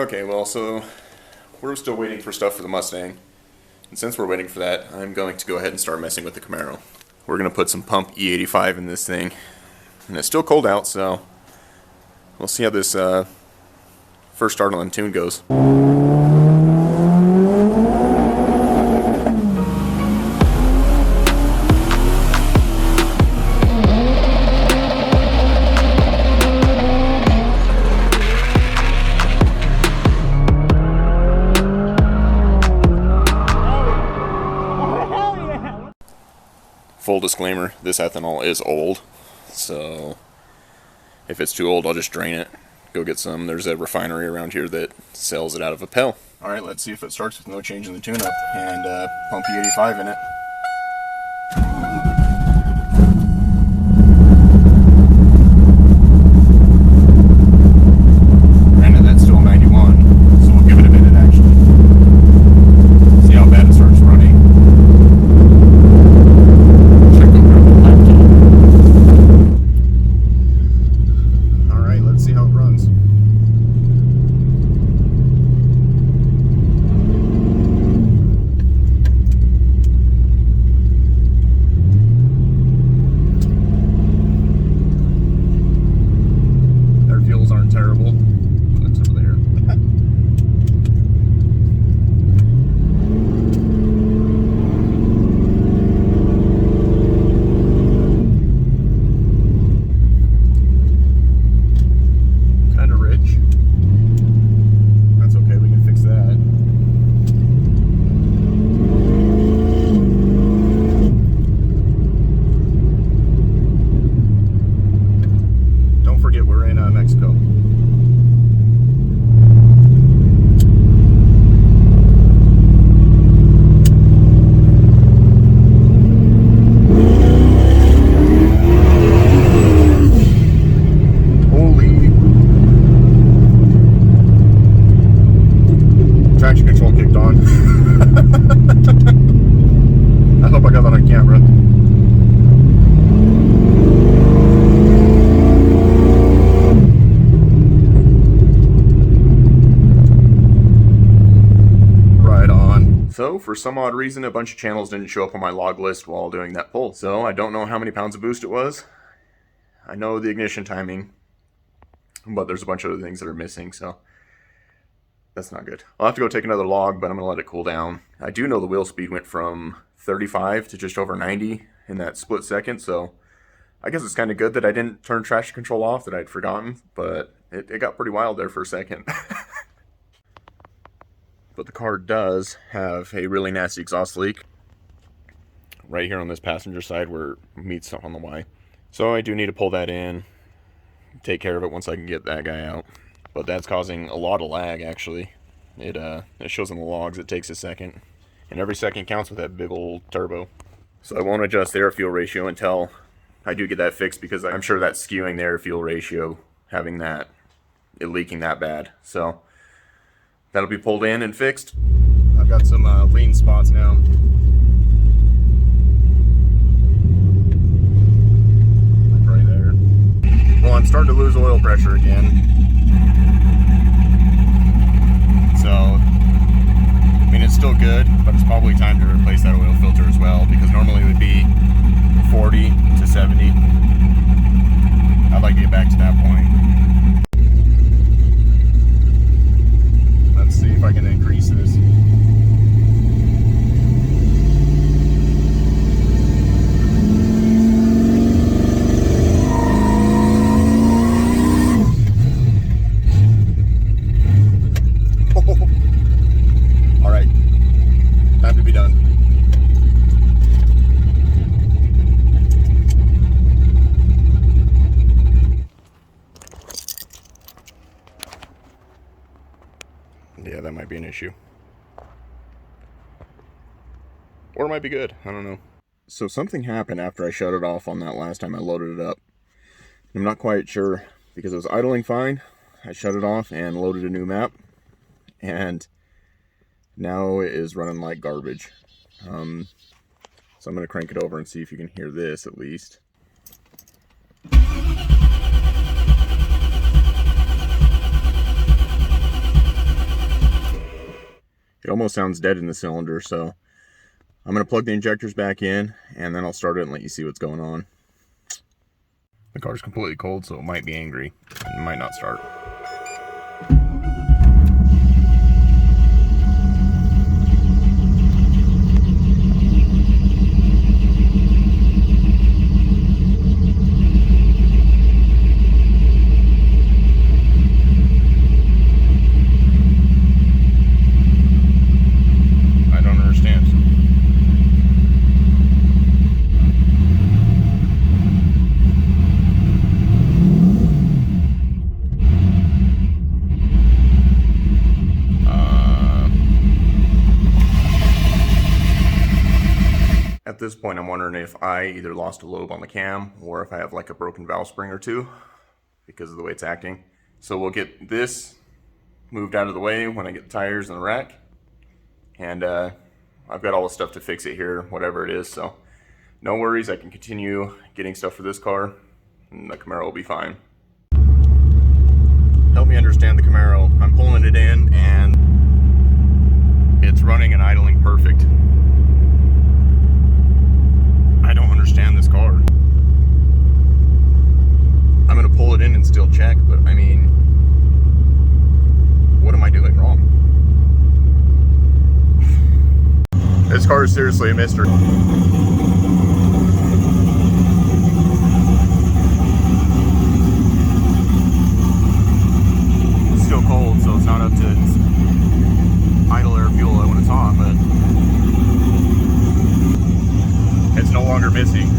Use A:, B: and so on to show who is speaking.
A: Okay, well, so we're still waiting for stuff for the Mustang. And since we're waiting for that, I'm going to go ahead and start messing with the Camaro. We're going to put some pump e85 in this thing. And it's still cold out, so we'll see how this first start on tune goes. Full disclaimer, this ethanol is old, so if it's too old, I'll just drain it. Go get some. There's a refinery around here that sells it out of a pill. Alright, let's see if it starts with no change in the tune-up and pump E85 in it. Granted, that's still 91, so we'll give it a minute actually. See how bad it starts running. See how it runs. Their fuels aren't terrible. That's over there. Mexico. Holy. Traction control kicked on. I hope I got that on camera. So, for some odd reason, a bunch of channels didn't show up on my log list while doing that pull. So, I don't know how many pounds of boost it was. I know the ignition timing, but there's a bunch of other things that are missing, so that's not good. I'll have to go take another log, but I'm going to let it cool down. I do know the wheel speed went from 35 to just over 90 in that split second, so I guess it's kind of good that I didn't turn traction control off, that I'd forgotten, but it got pretty wild there for a second. But the car does have a really nasty exhaust leak right here on this passenger side where it meets on the Y. So I do need to pull that in, take care of it once I can get that guy out. But that's causing a lot of lag actually. It shows in the logs it takes a second. And every second counts with that big old turbo. So I won't adjust the air-fuel ratio until I do get that fixed, because I'm sure that's skewing the air-fuel ratio, having that, it leaking that bad. So that'll be pulled in and fixed. I've got some lean spots now. Like right there. Well, I'm starting to lose oil pressure again. So, I mean, it's still good, but it's probably time to replace that oil filter as well, because normally it would be 40 to 70. I'd like to get back to that point. Let's see if I can increase this. All right, time to be done. Yeah, that might be an issue. Or it might be good. I don't know. So something happened after I shut it off on that last time I loaded it up. I'm not quite sure, because it was idling fine. I shut it off and loaded a new map, and now it is running like garbage. So I'm going to crank it over and see if you can hear this at least. almost sounds dead in the cylinder, so I'm going to plug the injectors back in, and then I'll start it and let you see what's going on. The car's completely cold, so it might be angry. It might not start. At this point, I'm wondering if I either lost a lobe on the cam or if I have like a broken valve spring or two because of the way it's acting. So we'll get this moved out of the way when I get the tires in the rack. And I've got all the stuff to fix it here, whatever it is. So no worries, I can continue getting stuff for this car and the Camaro will be fine. Help me understand the Camaro. I'm pulling it in and it's running and idling perfect. I don't understand this car. I'm gonna pull it in and still check, but I mean, what am I doing wrong? This car is seriously a mystery. It's still cold, so it's not up to its idle air fuel when it's on, but it's no longer missing.